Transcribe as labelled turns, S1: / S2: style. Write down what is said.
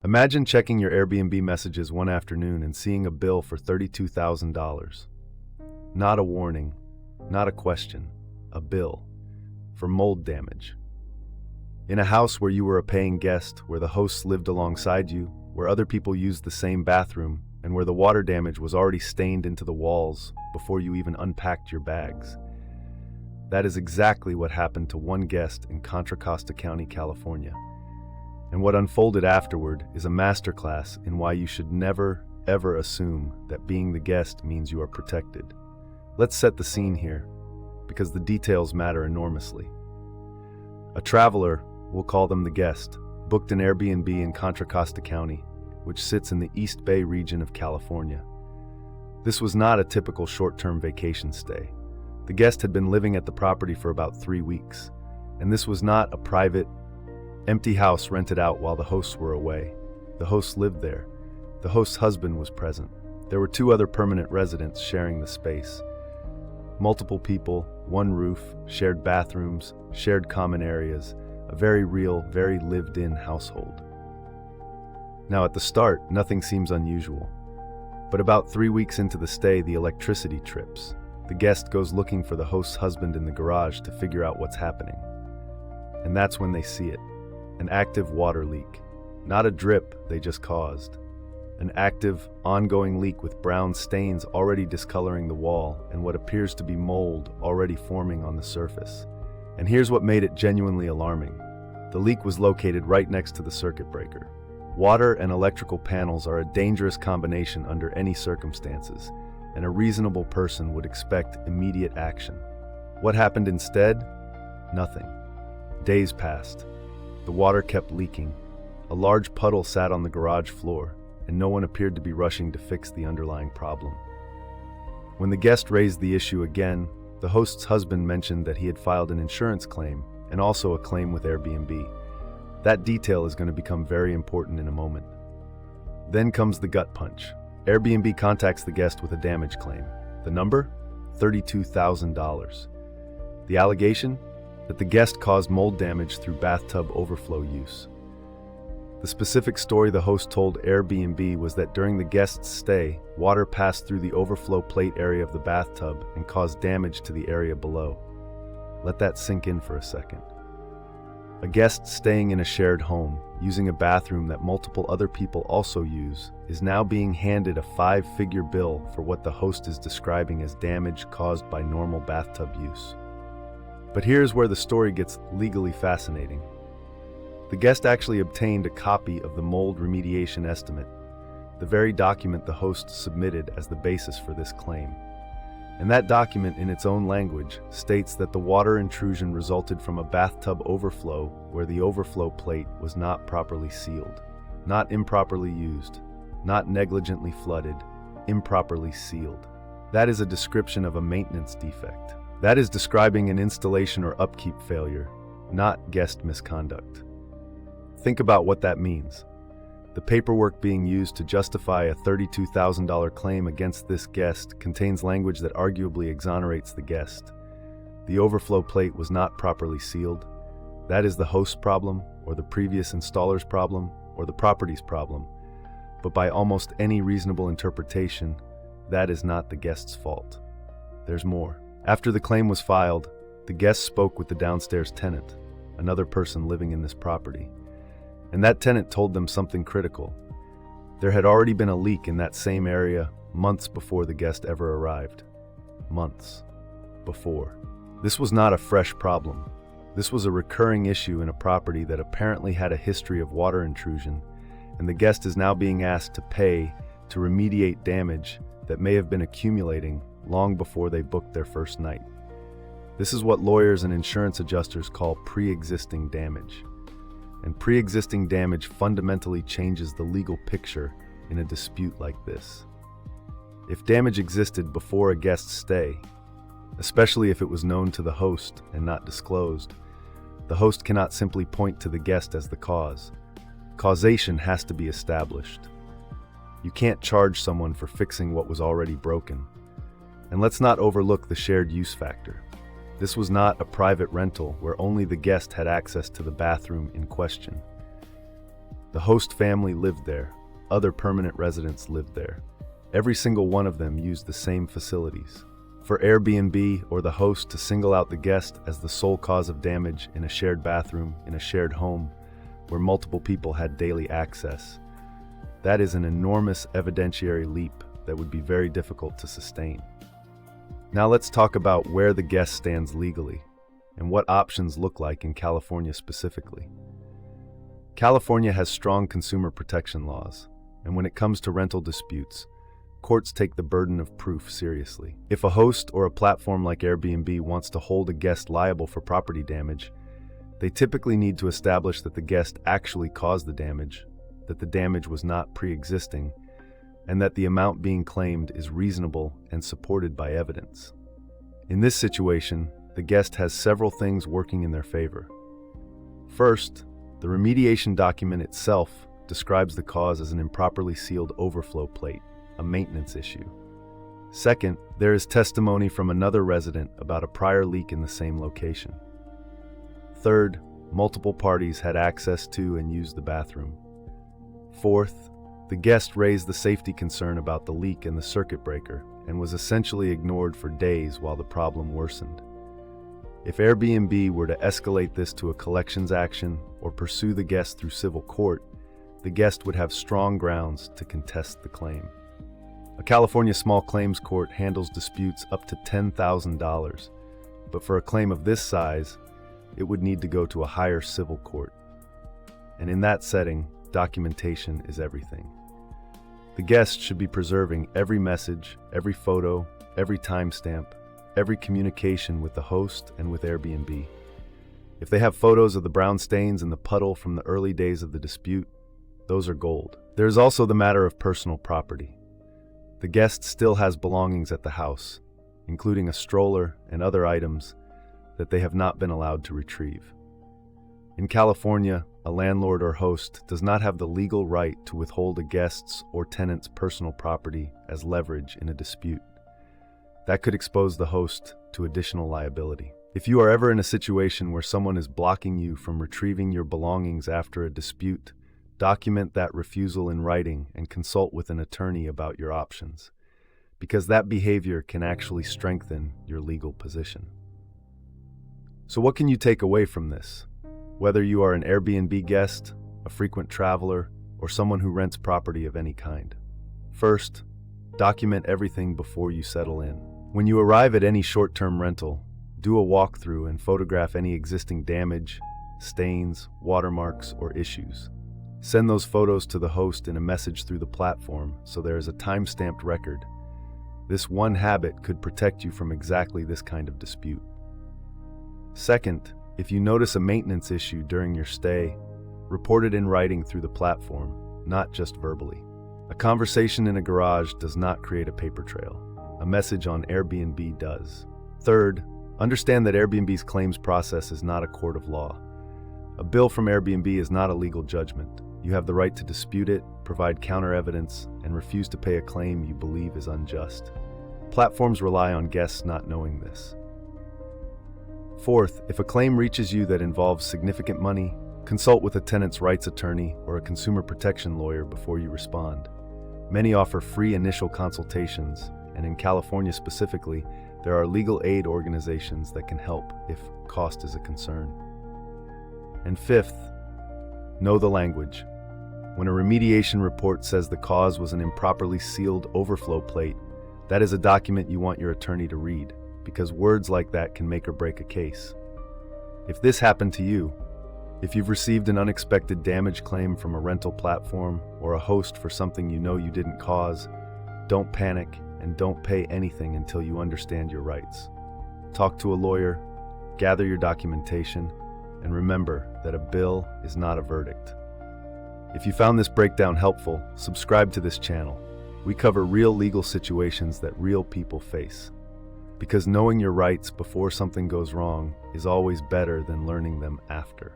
S1: Imagine checking your Airbnb messages one afternoon and seeing a bill for $32,000. Not a warning, not a question, a bill for mold damage. In a house where you were a paying guest, where the hosts lived alongside you, where other people used the same bathroom, and where the water damage was already stained into the walls before you even unpacked your bags. That is exactly what happened to one guest in Contra Costa County, California. And what unfolded afterward is a masterclass in why you should never, ever assume that being the guest means you are protected. Let's set the scene here, because the details matter enormously. A traveler, we'll call them the guest, booked an Airbnb in Contra Costa County, which sits in the East Bay region of California. This was not a typical short-term vacation stay. The guest had been living at the property for about 3 weeks, and this was not a private, empty house rented out while the hosts were away. The hosts lived there. The host's husband was present. There were 2 other permanent residents sharing the space. Multiple people, one roof, shared bathrooms, shared common areas, a very real, very lived-in household. Now at the start, nothing seems unusual. But about 3 weeks into the stay, the electricity trips. The guest goes looking for the host's husband in the garage to figure out what's happening. And that's when they see it. An active water leak. Not a drip they just caused. An active, ongoing leak with brown stains already discoloring the wall and what appears to be mold already forming on the surface. And here's what made it genuinely alarming. The leak was located right next to the circuit breaker. Water and electrical panels are a dangerous combination under any circumstances, and a reasonable person would expect immediate action. What happened instead? Nothing. Days passed. The water kept leaking. A large puddle sat on the garage floor, and no one appeared to be rushing to fix the underlying problem. When the guest raised the issue again, the host's husband mentioned that he had filed an insurance claim and also a claim with Airbnb. That detail is going to become very important in a moment. Then comes the gut punch. Airbnb contacts the guest with a damage claim. The number? $32,000. The allegation? That the guest caused mold damage through bathtub overflow use. The specific story the host told Airbnb was that during the guest's stay, water passed through the overflow plate area of the bathtub and caused damage to the area below. Let that sink in for a second. A guest staying in a shared home, using a bathroom that multiple other people also use, is now being handed a 5-figure bill for what the host is describing as damage caused by normal bathtub use. But here's where the story gets legally fascinating. The guest actually obtained a copy of the mold remediation estimate, the very document the host submitted as the basis for this claim. And that document, in its own language, states that the water intrusion resulted from a bathtub overflow where the overflow plate was not properly sealed, not improperly used, not negligently flooded, improperly sealed. That is a description of a maintenance defect. That is describing an installation or upkeep failure, not guest misconduct. Think about what that means. The paperwork being used to justify a $32,000 claim against this guest contains language that arguably exonerates the guest. The overflow plate was not properly sealed. That is the host's problem, or the previous installer's problem, or the property's problem. But by almost any reasonable interpretation, that is not the guest's fault. There's more. After the claim was filed, the guest spoke with the downstairs tenant, another person living in this property. And that tenant told them something critical. There had already been a leak in that same area months before the guest ever arrived. Months before. This was not a fresh problem. This was a recurring issue in a property that apparently had a history of water intrusion, and the guest is now being asked to pay to remediate damage that may have been accumulating long before they booked their first night. This is what lawyers and insurance adjusters call pre-existing damage. And pre-existing damage fundamentally changes the legal picture in a dispute like this. If damage existed before a guest's stay, especially if it was known to the host and not disclosed, the host cannot simply point to the guest as the cause. Causation has to be established. You can't charge someone for fixing what was already broken. And let's not overlook the shared use factor. This was not a private rental where only the guest had access to the bathroom in question. The host family lived there. Other permanent residents lived there. Every single one of them used the same facilities. For Airbnb or the host to single out the guest as the sole cause of damage in a shared bathroom in a shared home where multiple people had daily access, that is an enormous evidentiary leap that would be very difficult to sustain. Now let's talk about where the guest stands legally and what options look like in California specifically. California has strong consumer protection laws, and when it comes to rental disputes, courts take the burden of proof seriously. If a host or a platform like Airbnb wants to hold a guest liable for property damage, they typically need to establish that the guest actually caused the damage, that the damage was not pre-existing, and that the amount being claimed is reasonable and supported by evidence. In this situation, the guest has several things working in their favor. First, the remediation document itself describes the cause as an improperly sealed overflow plate, a maintenance issue. Second, there is testimony from another resident about a prior leak in the same location. Third, multiple parties had access to and used the bathroom. Fourth, the guest raised the safety concern about the leak in the circuit breaker and was essentially ignored for days while the problem worsened. If Airbnb were to escalate this to a collections action or pursue the guest through civil court, the guest would have strong grounds to contest the claim. A California small claims court handles disputes up to $10,000, but for a claim of this size, it would need to go to a higher civil court. And in that setting, documentation is everything. The guest should be preserving every message, every photo, every timestamp, every communication with the host and with Airbnb. If they have photos of the brown stains in the puddle from the early days of the dispute, those are gold. There is also the matter of personal property. The guest still has belongings at the house, including a stroller and other items that they have not been allowed to retrieve. In California, a landlord or host does not have the legal right to withhold a guest's or tenant's personal property as leverage in a dispute. That could expose the host to additional liability. If you are ever in a situation where someone is blocking you from retrieving your belongings after a dispute, document that refusal in writing and consult with an attorney about your options, because that behavior can actually strengthen your legal position. So what can you take away from this? Whether you are an Airbnb guest, a frequent traveler, or someone who rents property of any kind. First, document everything before you settle in. When you arrive at any short-term rental, do a walkthrough and photograph any existing damage, stains, watermarks, or issues. Send those photos to the host in a message through the platform so there is a time-stamped record. This one habit could protect you from exactly this kind of dispute. Second, if you notice a maintenance issue during your stay, report it in writing through the platform, not just verbally. A conversation in a garage does not create a paper trail. A message on Airbnb does. Third, understand that Airbnb's claims process is not a court of law. A bill from Airbnb is not a legal judgment. You have the right to dispute it, provide counter evidence, and refuse to pay a claim you believe is unjust. Platforms rely on guests not knowing this. Fourth, if a claim reaches you that involves significant money, consult with a tenant's rights attorney or a consumer protection lawyer before you respond. Many offer free initial consultations, and in California specifically, there are legal aid organizations that can help if cost is a concern. And fifth, know the language. When a remediation report says the cause was an improperly sealed overflow plate, that is a document you want your attorney to read, because words like that can make or break a case. If this happened to you, if you've received an unexpected damage claim from a rental platform or a host for something you know you didn't cause, don't panic and don't pay anything until you understand your rights. Talk to a lawyer, gather your documentation, and remember that a bill is not a verdict. If you found this breakdown helpful, subscribe to this channel. We cover real legal situations that real people face. Because knowing your rights before something goes wrong is always better than learning them after.